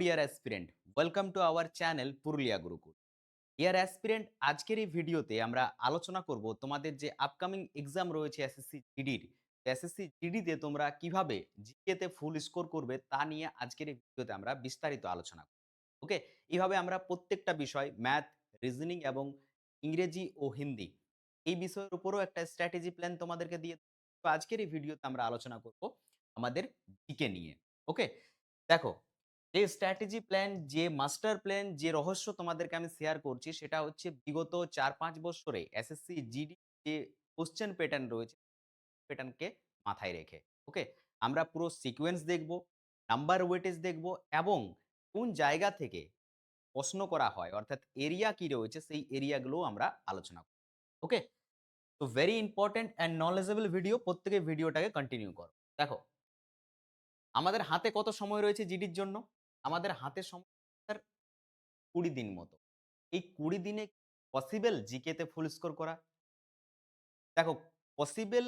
Deer aspirant, welcome to our channel Purulia Gurukul. Deer aspirant, আজকের এই ভিডিওতে আমরা আলোচনা করব তোমাদের যে আপকামিং এক্সাম রয়েছে এসএসসি জিডির। এসএসসি জিডিতে তোমরা কিভাবে জিকেতে ফুল স্কোর করবে তা নিয়ে আজকের এই ভিডিওতে আমরা বিস্তারিত আলোচনা করব। ওকে, এইভাবে আমরা প্রত্যেকটা বিষয় ম্যাথ, রিজনিং এবং ইংরেজি ও হিন্দি এই বিষয়ের উপরও একটা স্ট্র্যাটেজি প্ল্যান তোমাদেরকে দিয়ে দেব। তো আজকের এই ভিডিওতে আমরা আলোচনা করব আমাদের জিকে নিয়ে। ওকে, দেখো, যে স্ট্র্যাটেজি প্ল্যান, যে মাস্টার প্ল্যান, যে রহস্য তোমাদেরকে আমি শেয়ার করছি সেটা হচ্ছে বিগত ৪-৫ বৎসরে এসএসসি জিডি যে কোশ্চেন প্যাটার্ন রয়েছে, প্যাটার্নকে মাথায় রেখে। ওকে? আমরা পুরো সিকোয়েন্স দেখব, নাম্বার ওয়েটেজ দেখব এবং কোন জায়গা থেকে প্রশ্ন করা হয় অর্থাৎ এরিয়া কি রয়েছে সেই এরিয়াগুলোও আমরা আলোচনা করব। ওকে? তো very important and knowledgeable video, প্রত্যেকে ভিডিওটাকে কন্টিনিউ করো। দেখো, আমাদের হাতে কত সময় রয়েছে জিডির জন্য? আমাদের হাতে সময় স্যার ২০ দিন মতো। এই ২০ দিনে পসিবল জিকে তে ফুল স্কোর করা? দেখো, পসিবল,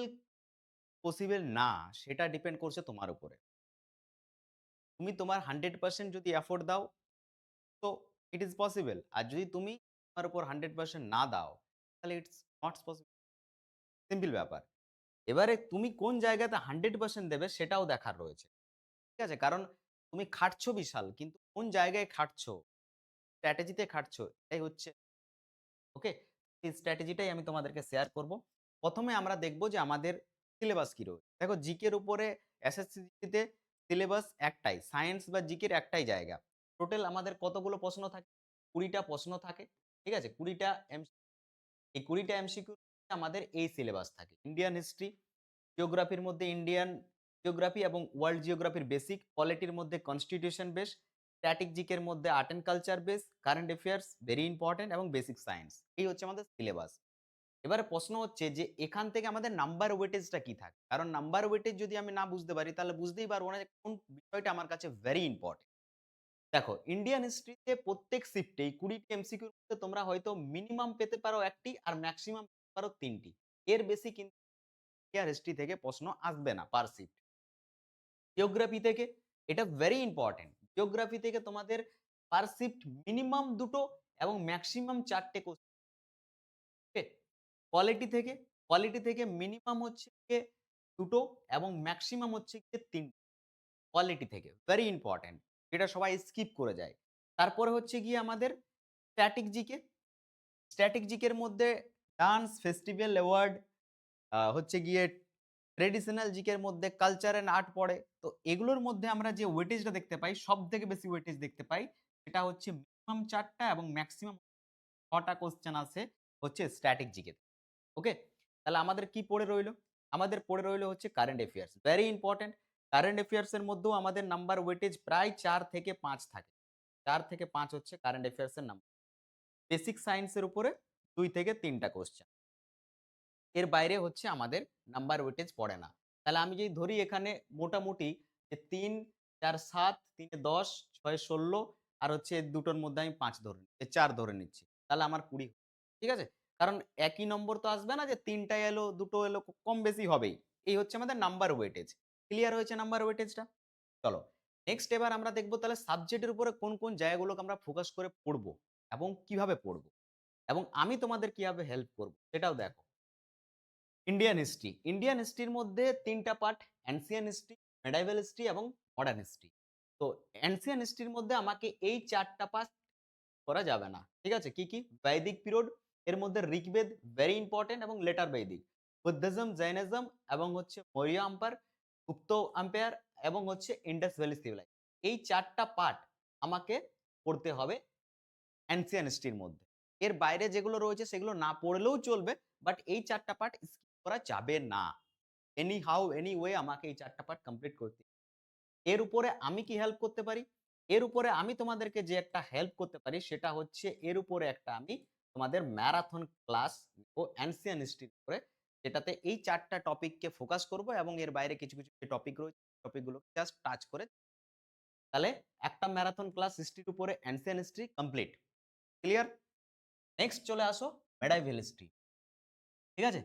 পসিবল না সেটা ডিপেন্ড করছে তোমার উপরে। তুমি তোমার 100% যদি এফোর্ট দাও তো ইট ইস পসিবল। আর যদি তুমি তোমার উপর 100% না দাও তাহলে ইটস নট পসিবল। সিম্পল ব্যাপার। এবারে তুমি কোন জায়গাতে 100% দেবে সেটাও দেখার রয়েছে। ঠিক আছে? কারণ তুমি খাটছো বিশাল, কিন্তু কোন জায়গায় খাটছো, স্ট্র্যাটেজিতে খাটছো এটাই হচ্ছে। ওকে? এই স্ট্র্যাটেজিটাই আমি তোমাদেরকে শেয়ার করব। ১ম এ আমরা দেখব যে আমাদের সিলেবাস কি রয়েছে। দেখো, জিকের উপরে এসএসসি জিডিতে সিলেবাস একটাই। সায়েন্স বা জিকের একটাই জায়গা। টোটাল আমাদের কতগুলো প্রশ্ন থাকে? ২০ টা প্রশ্ন থাকে। ঠিক আছে? ২০ টা এই ২০ টা এমসিকিউ আমাদের এই সিলেবাস থাকে। ইন্ডিয়ান হিস্ট্রি, জিওগ্রাফির মধ্যে ইন্ডিয়ান জিওগ্রাফি এবং ওয়ার্ল্ড জিওগ্রাফির বেসিক, পলিটির মধ্যে কনস্টিটিউশন বেস, স্ট্যাটিক জিকের মধ্যে art and culture base, current affairs very important এবং বেসিক সায়েন্স। এই হচ্ছে আমাদের সিলেবাস। এবারে প্রশ্ন হচ্ছে যে এখান থেকে আমাদের নাম্বার ওয়েটেজটা কি থাকে? কারণ নাম্বার ওয়েটেজ যদি আমি না বুঝতে পারি তাহলে বুঝতেই পারব না যে কোন বিষয়টা আমার কাছে ভেরি ইম্পোর্টেন্ট। দেখো, ইন্ডিয়ান হিস্ট্রিতে প্রত্যেক শিফটেই ২০ টি এমসিকিউর মধ্যে তোমরা হয়তো মিনিমাম পেতে পারো ১ টি আর মেক্সিমাম পেতে পারো ৩ টি। এর বেশি কিন্তু ইন্ডিয়ান হিস্ট্রি থেকে প্রশ্ন আসবে না পার শিফট। জিওগ্রাফি থেকে এটা ভেরি ইম্পোর্টেন্ট। জিওগ্রাফি থেকে তোমাদের পার শিফট মিনিমাম ২ টো এবং মেক্সিমাম ৪ টে কোশ্চেন। ওকে? পলিটি থেকে, পলিটি থেকে মিনিমাম হচ্ছে গিয়ে ২ টো এবং মেক্সিমাম হচ্ছে গিয়ে ৩ টো। পলিটি থেকে ভেরি ইম্পোর্টেন্ট, যেটা সবাই স্কিপ করে যায়। তারপরে হচ্ছে গিয়ে আমাদের স্ট্যাটিক জিকে। স্ট্যাটিক জিকের মধ্যে ডান্স, ফেস্টিভ্যাল, অ্যাওয়ার্ড, হচ্ছে গিয়ে ট্র্যাডিশনাল জিকের মধ্যে কালচার অ্যান্ড আর্ট পড়ে। তো এগুলোর মধ্যে আমরা যে ওয়েটেজটা দেখতে পাই, সবথেকে বেশি ওয়েটেজ দেখতে পাই সেটা হচ্ছে মিনিমাম ৪ টা এবং মেক্সিমাম ৬ টা কোয়েশ্চেন আসে হচ্ছে স্ট্যাটিক জিকে। ওকে? তাহলে আমাদের কি পড়ে রইলো? আমাদের পড়ে রইলো হচ্ছে current affairs. Very important. Current affairs এর মধ্যেও আমাদের নাম্বার ওয়েটেজ প্রায় ৪ থেকে ৫ থাকে। ৪ থেকে ৫ হচ্ছে কারেন্ট অ্যাফেয়ার্স এর নাম্বার। বেসিক সায়েন্স এর উপরে ২ থেকে ৩ টা কোয়েশ্চেন। এর বাইরে হচ্ছে আমাদের নাম্বার ওয়েটেজ পড়ে না। তাহলে আমি যদি ধরি এখানে মোটামুটি যে ৩, ৪, ৭, ৩ এ ১০, ৬ এ ১৬ আর হচ্ছে দুটোর মধ্যে আমি ৫ ধরে ৪ ধরে নিচ্ছি। তাহলে আমার ২০। ঠিক আছে? কারণ একই নম্বর তো আসবে না যে ৩ টা এলো, ২ টো এলো, কম বেশি হবেই। এই হচ্ছে আমাদের নাম্বার ওয়েটেজ। ক্লিয়ার হয়েছে নাম্বার ওয়েটেজটা? চলো। নেক্সট এবার আমরা দেখব তাহলে সাবজেক্টের উপরে কোন, কোন জায়গাগুলোকে আমরা ফোকাস করে পড়বো এবং কিভাবে পড়বো এবং আমি তোমাদের কিভাবে হেল্প করব সেটাও দেখো। Indian history. ইন্ডিয়ান হিস্ট্রির মধ্যে ৩ টা পার্ট, অ্যানসিয়েন্ট হিস্ট্রি, মেডিয়েভাল হিস্ট্রি এবং মডার্ন হিস্ট্রি। তো অ্যানসিয়েন্ট হিস্ট্রির মধ্যে আমাকে এই ৪ টা পার্ট করা যাবে না। ঠিক আছে? কি, কি? বৈদিক পিরিয়ড, এর মধ্যে ঋগ্বেদ ভেরি ইম্পোর্টেন্ট এবং লেটার বৈদিক। বুদ্ধিজম, জৈনিজম এবং হচ্ছে মৌর্য এম্পায়ার, গুপ্ত এম্পায়ার এবং হচ্ছে ইন্ডাস ভ্যালি সিভিলাইজেশন। এই ৪ টা পার্ট আমাকে পড়তে হবে অ্যানসিয়েন্ট হিস্ট্রির মধ্যে। এর বাইরে যেগুলো রয়েছে সেগুলো না পড়লেও চলবে। বাট এই ৪ টা পার্ট স্কিপ করা যাবে না। এনি হাউ এনি ওয়ে আমাকে এই ৪ টা পার্ট কমপ্লিট করতে। এর উপরে আমি কি হেল্প করতে পারি? এর উপরে আমি তোমাদেরকে যে একটা হেল্প করতে পারি সেটা হচ্ছে এর উপরে একটা আমি তোমাদের ম্যারাথন ক্লাস ও অ্যানসিয়েন্ট হিস্ট্রির উপরে, যেটাতে এই ৪ টা টপিককে ফোকাস করব এবং এর বাইরে কিছু, কিছু যে টপিক রয়েছে টপিকগুলোকে জাস্ট টাচ করে, তাহলে একটা ম্যারাথন ক্লাস হিস্ট্রির উপরে ancient history complete. Clear? Next চলে আসো মেডাইভাল হিস্ট্রি। ঠিক আছে?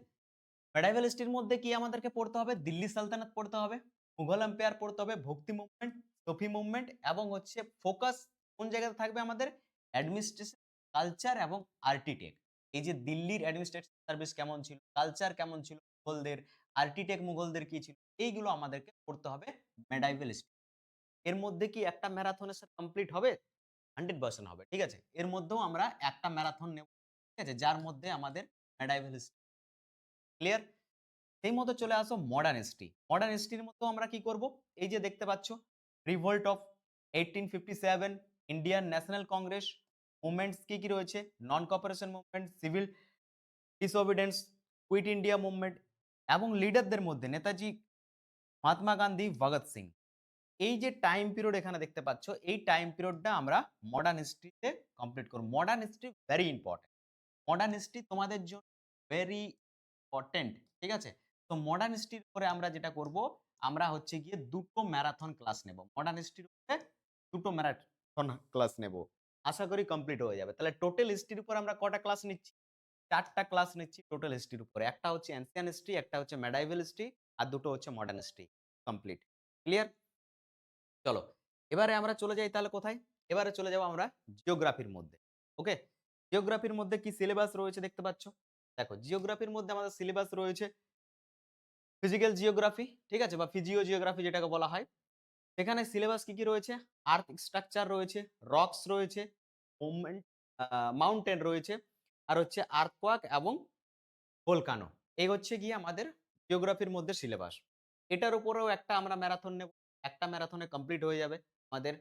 মেডাইভাল হিস্ট্রির মধ্যে কি আমাদেরকে পড়তে হবে? দিল্লি সালতানাত পড়তে হবে। মুঘল এম্পায়ার পড়তে হবে, ভক্তি মুভমেন্ট, সফি মুভমেন্ট এবং হচ্ছে ফোকাস কোন জায়গাতে থাকবে আমাদের? অ্যাডমিনিস্ট্রেশন, কালচার এবং আর্কিটেক্ট। এই যে দিল্লির অ্যাডমিনিস্ট্রেটিভ সার্ভিস কেমন ছিল, কালচার কেমন ছিল মুঘলদের, আর্কিটেক্ট মুঘলদের কি ছিল, এইগুলো আমাদেরকে পড়তে হবে মেডাইভাল হিস্ট্রি। এর মধ্যে কি একটা ম্যারাথনের সাথে কমপ্লিট হবে? 100% হবে। ঠিক আছে? এর মধ্যেও আমরা একটা ম্যারাথন নেব। ঠিক আছে? যার মধ্যে আমাদের মেডাইভাল হিস্ট্রি ক্লিয়ার? সেই মতো চলে আসো মডার্ন হিস্ট্রি। মডার্ন হিস্ট্রির মধ্যেও আমরা কি করব? এই যে দেখতে পাচ্ছ revolt of 1857, Indian National Congress, movements কি রয়েছে? Non cooperation movement, civil disobedience, quit India movement এবং লিডারদের মধ্যে নেতাজি, মহাত্মা গান্ধী, ভগৎ সিং। এই যে টাইম পিরিয়ড এখানে দেখতে পাচ্ছ, এই টাইম পিরিয়ডটা আমরা মডার্ন হিস্ট্রিতে কমপ্লিট করব। Modern history very important. Modern history তোমাদের জন্য ভেরি ইম্পোর্টেন্ট। ঠিক আছে? তো মডার্ন হিস্ট্রির উপরে আমরা যেটা করব, আমরা হচ্ছে গিয়ে দুটো ম্যারাথন ক্লাস নেব। মডার্ন হিস্ট্রির উপরে দুটো ম্যারাথন ক্লাস নেব। আশা করি কমপ্লিট হয়ে যাবে। তাহলে টোটাল হিস্ট্রির উপর আমরা কটা ক্লাস নিচ্ছি? ৪ টা ক্লাস নিচ্ছি টোটাল হিস্ট্রির উপরে। একটা হচ্ছে এনসিয়ান্ট হিস্ট্রি, একটা হচ্ছে মেডাইভাল হিস্ট্রি আর দুটো হচ্ছে মডার্ন হিস্ট্রি। কমপ্লিট। ক্লিয়ার? চলো। এবারে আমরা চলে যাই তাহলে কোথায়? এবারে চলে যাব আমরা জিওগ্রাফির মধ্যে। ওকে? জিওগ্রাফির মধ্যে কি সিলেবাস রয়েছে দেখতে পাচ্ছ? দেখো জিওগ্রাফির মধ্যে আমাদের সিলেবাস রয়েছে ফিজিক্যাল জিওগ্রাফি, ঠিক আছে? বা ফিজিও জিওগ্রাফি যেটাকে বলা হয়। এখানে সিলেবাস কি রয়েছে? আর্থ স্ট্রাকচার রয়েছে, রকস রয়েছে, মুভমেন্ট মাউন্টেন রয়েছে, আর হচ্ছে আর্থকোয়াক এবং ভলকানো। এই হচ্ছে গিয়ে আমাদের জিওগ্রাফির মধ্যে সিলেবাস। এটার উপরেও একটা আমরা ম্যারাথন নেব। একটা ম্যারাথনে কমপ্লিট হয়ে যাবে আমাদের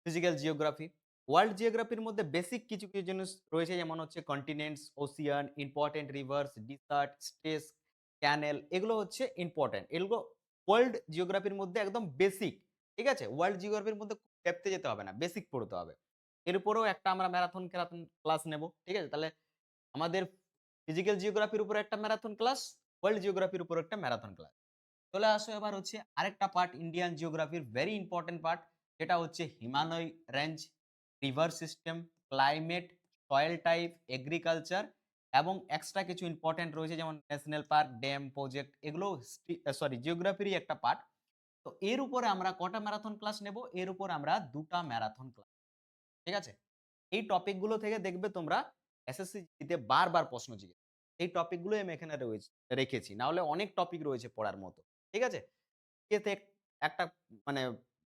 ফিজিক্যাল জিওগ্রাফি। ওয়ার্ল্ড জিওগ্রাফির মধ্যে বেসিক কিছু জিনিস রয়েছে যেমন হচ্ছে continents, ocean, important rivers, desert, straits, canal এগুলো হচ্ছে ইম্পোর্টেন্ট। এগুলো ওয়ার্ল্ড জিওগ্রাফির মধ্যে একদম বেসিক। ঠিক আছে? ওয়ার্ল্ড জিওগ্রাফির মধ্যে খুব ডেপথ এ যেতে হবে না। বেসিক পড়তে হবে। এর উপরেও একটা আমরা ম্যারাথন ক্লাস নেব। ঠিক আছে? তাহলে আমাদের ফিজিক্যাল জিওগ্রাফির উপরে একটা ম্যারাথন ক্লাস, ওয়ার্ল্ড জিওগ্রাফির উপর একটা ম্যারাথন ক্লাস। চলে আসো এবার হচ্ছে আরেকটা পার্ট ইন্ডিয়ান জিওগ্রাফির ভেরি ইম্পোর্টেন্ট পার্ট, যেটা হচ্ছে Himalaya range, river system, climate, soil type, agriculture এবং এক্সট্রা কিছু ইম্পোর্টেন্ট রয়েছে যেমন ন্যাশনাল পার্ক, ড্যাম, প্রজেক্ট এগুলো জিওগ্রাফিরই একটা পার্ট। তো এর উপরে আমরা কটা ম্যারাথন ক্লাস নেব? এর উপর আমরা ২ টা ম্যারাথন ক্লাস। ঠিক আছে? এই টপিক গুলো থেকে দেখবে তোমরা এসএসসি তে বারবার প্রশ্ন জিজ্ঞেস। এই টপিক গুলোই আমি এখানে রেখেছি। না হলে অনেক টপিক রয়েছে পড়ার মতো। ঠিক আছে? এতে একটা মানে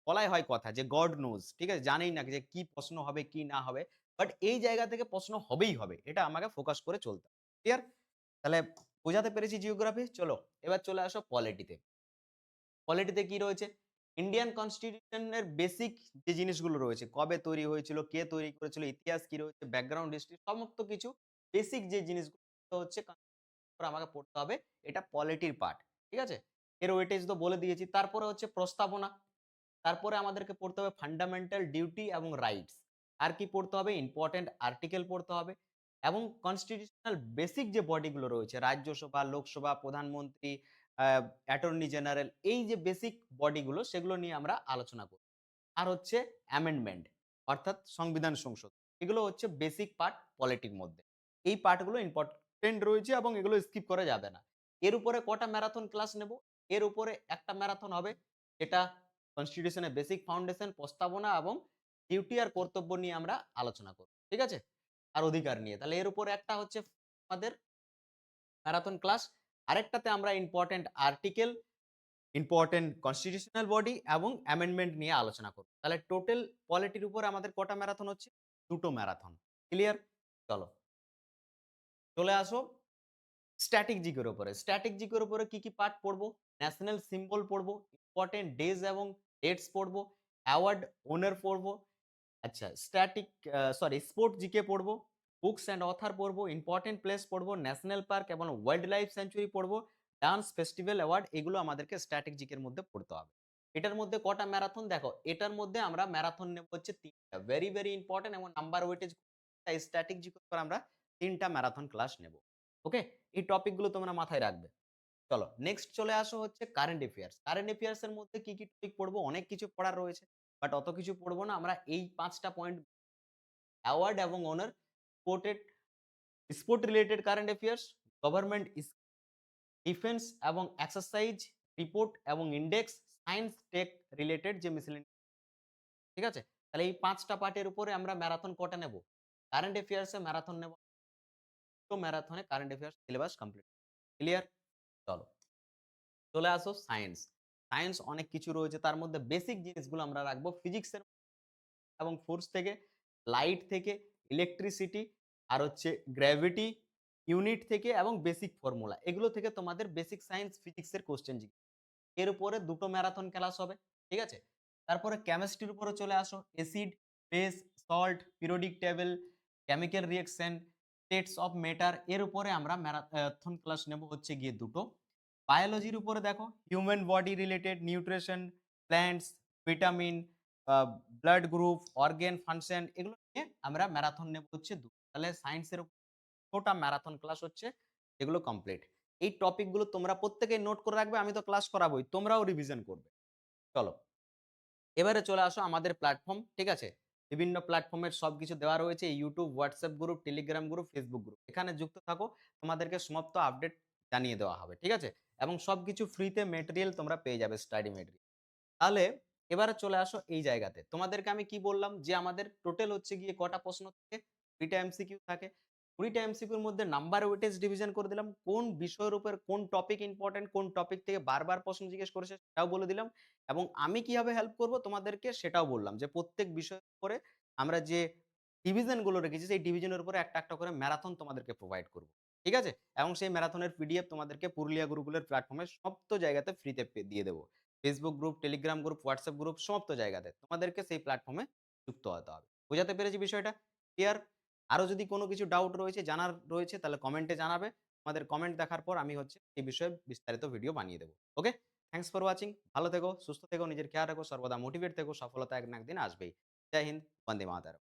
বলাই হয় কথা যে গড নোজ। ঠিক আছে? জানেই না যে কি প্রশ্ন হবে, কি না হবে। বাট এই জায়গা থেকে প্রশ্ন হবেই হবে। এটা আমাকে ফোকাস করে চলতে হবে। ক্লিয়ার? তাহলে বোঝাতে পেরেছি জিওগ্রাফি। চলো এবার চলে আসো পলিটিতে। পলিটিতে কি রয়েছে? ইন্ডিয়ান কনস্টিটিউশন এর বেসিক যে জিনিসগুলো রয়েছে, কবে তৈরি হয়েছিল, কে তৈরি করেছিল, ইতিহাস কি রয়েছে, ব্যাকগ্রাউন্ড হিস্ট্রি সমস্ত কিছু বেসিক যে জিনিসগুলো হচ্ছে আমাকে পড়তে হবে। এটা পলিটির পার্ট। ঠিক আছে? এর ওয়েটেজ তো বলে দিয়েছি। তারপরে হচ্ছে প্রস্তাবনা। তারপরে আমাদেরকে পড়তে হবে ফান্ডামেন্টাল ডিউটি এবং রাইটস। আর কি পড়তে হবে? ইম্পোর্টেন্ট আর্টিকেল পড়তে হবে এবং কনস্টিটিউশনাল বেসিক যে বডিগুলো রয়েছে রাজ্যসভা, লোকসভা, প্রধানমন্ত্রী, অ্যাটর্নি জেনারেল এই যে বেসিক বডিগুলো সেগুলো নিয়ে আমরা আলোচনা করব। আর হচ্ছে অ্যামেন্ডমেন্ট অর্থাৎ সংবিধান সংশোধন। এগুলো হচ্ছে বেসিক পার্ট পলিটির মধ্যে। এই পার্টগুলো ইম্পোর্টেন্ট রয়েছে এবং এগুলো স্কিপ করা যাবে না। এর উপরে কটা ম্যারাথন ক্লাস নেব? এর উপরে একটা ম্যারাথন হবে যেটা কনস্টিটিউশনের বেসিক ফাউন্ডেশন, প্রস্তাবনা এবং ডিউটি আর কর্তব্য নিয়ে আমরা আলোচনা করব। ঠিক আছে? আর অধিকার নিয়ে। তাহলে এর উপরে একটা হচ্ছে আমাদের ম্যারাথন ক্লাস। আরেকটাতে আমরা important article, important constitutional body এবং অ্যামেন্ডমেন্ট নিয়ে আলোচনা করব। তাহলে টোটাল পলিটির উপরে আমাদের কটা ম্যারাথন হচ্ছে? ২ টো ম্যারাথন। ক্লিয়ার? চলো। চলে আসো স্ট্যাটিক জিকের উপরে। স্ট্যাটিক জিকের উপরে কি পার্ট পড়বো? ন্যাশনাল সিম্বল পড়বো, ইম্পোর্টেন্ট ডেজ এবং ডেটস পড়বো, অ্যাওয়ার্ড ওনার পড়বো। আচ্ছা স্পোর্ট জিকে পড়বো, বুকস অ্যান্ড অথর পড়বো, ইম্পোর্টেন্ট প্লেস পড়বো, ন্যাশনাল পার্ক এবং ওয়াইল্ড লাইফ স্যাংচুয়ারি পড়বো, ডান্স ফেস্টিভ্যাল অ্যাওয়ার্ড এগুলো আমাদেরকে স্ট্যাটিক জিকের মধ্যে পড়তে হবে। এটার মধ্যে কটা ম্যারাথন দেখো, এটার মধ্যে আমরা ম্যারাথন নেব হচ্ছে ৩ টা। ভেরি ইম্পোর্টেন্ট এবং নাম্বার ওয়েটেজ স্ট্যাটিক জিকের উপর আমরা ৩ টা ম্যারাথন ক্লাস নেব। ওকে? এই টপিক গুলো তোমরা মাথায় রাখবে। চলো নেক্সট চলে আসো হচ্ছে কারেন্ট অ্যাফেয়ার্স। কারেন্ট অ্যাফেয়ার্স এর মধ্যে কি টপিক পড়বো? অনেক কিছু পড়ার রয়েছে। বাট অত কিছু পড়বো না। আমরা এই ৫ টা পয়েন্ট অ্যাওয়ার্ড এবং honour, sported sport related current affairs, government defence এবং এক্সারসাইজ, রিপোর্ট এবং ইন্ডেক্স, সায়েন্স, টেক রিলেটেড যে মিসেলেনিয়াস, ঠিক আছে? তাহলে এই ৫ টা পার্টের উপরে আমরা ম্যারাথন কটা নেব? কারেন্ট অ্যাফেয়ার্স এ ম্যারাথন নেব। তো ম্যারাথনে current affairs syllabus complete. Clear? চলো। চলে আসো সায়েন্স। সায়েন্স অনেক কিছু রয়েছে। তার মধ্যে বেসিক জিনিসগুলো আমরা রাখবো ফিজিক্সের এবং ফোর্স থেকে, লাইট থেকে, ইলেকট্রিসিটি আর হচ্ছে গ্র্যাভিটি, ইউনিট থেকে এবং বেসিক ফর্মুলা। এগুলো থেকে তোমাদের বেসিক সায়েন্স ফিজিক্সের কোয়েশ্চেন এর উপরে ২ টো ম্যারাথন ক্লাস হবে। ঠিক আছে? তারপরে কেমিস্ট্রির উপরে চলে আসো। Acid, base, salt, periodic table, chemical reaction, states of matter এর উপরে আমরা ম্যারাথন ক্লাস নেব হচ্ছে গিয়ে ২ টো। বায়োলজির উপরে দেখো human body related, nutrition, plants, vitamin, ah blood group, organ function এগুলো নিয়ে আমরা ম্যারাথন নেব হচ্ছে ২ টো। তাহলে সায়েন্সের টোটা ম্যারাথন ক্লাস হচ্ছে এগুলো কমপ্লিট। এই টপিক গুলো তোমরা প্রত্যেকেই নোট করে রাখবে। আমি তো ক্লাস করাবোই। তোমরাও রিভিশন করবে। চলো। এবারে চলে আসো আমাদের প্ল্যাটফর্ম, ঠিক আছে? বিভিন্ন প্ল্যাটফর্মের সবকিছু দেওয়া রয়েছে। YouTube, WhatsApp group, Telegram group, Facebook group. এখানে যুক্ত থাকো। তোমাদেরকে সমস্ত আপডেট জানিয়ে দেওয়া হবে। ঠিক আছে? এবং সবকিছু ফ্রিতে মেটেরিয়াল তোমরা পেয়ে যাবে স্টাডি মেটেরিয়াল। তাহলে এবারে চলে আসো এই জায়গাতে। তোমাদেরকে আমি কি বললাম যে আমাদের টোটাল হচ্ছে গিয়ে কটা প্রশ্ন থাকে? ২ টা এমসিকিউ থাকে। ২০ টা এমসিকিউর মধ্যে নাম্বার ওয়েটেজ ডিভিশন করে দিলাম। কোন বিষয়ের উপর কোন টপিক ইম্পোর্টেন্ট, কোন টপিক থেকে বারবার প্রশ্ন জিজ্ঞেস করেছে সেটাও বলে দিলাম। এবং আমি কিভাবে হেল্প করব তোমাদেরকে সেটাও বললাম যে প্রত্যেক বিষয়ের উপরে আমরা যে ডিভিশন গুলো রেখেছি সেই ডিভিশনের উপরে একটা, একটা করে ম্যারাথন তোমাদেরকে প্রোভাইড করব। ঠিক আছে? এবং সেই ম্যারাথনের পিডিএফ তোমাদেরকে পুরুলিয়া গুরুকুলের প্ল্যাটফর্মে সমস্ত জায়গাতে ফ্রিতে দিয়ে দেব। Facebook group, Telegram group, WhatsApp group সমস্ত জায়গাতে। তোমাদেরকে সেই প্ল্যাটফর্মে যুক্ত হতে হবে। বোঝাতে পেরেছি বিষয়টা? ক্লিয়ার? আরো যদি কোনো কিছু ডাউট রয়েছে, জানার রয়েছে তাহলে কমেন্টে জানাবে। তোমাদের কমেন্ট দেখার পর আমি হচ্ছে এই বিষয়ে বিস্তারিত ভিডিও বানিয়ে দেব। ওকে? Thanks for watching. ভালো থেকো, সুস্থ থেকো, নিজের খেয়াল রাখো, সর্বদা মোটিভেট থেকো। সফলতা এক না একদিন আসবেই। জয় হিন্দ, বন্দে মাতরম।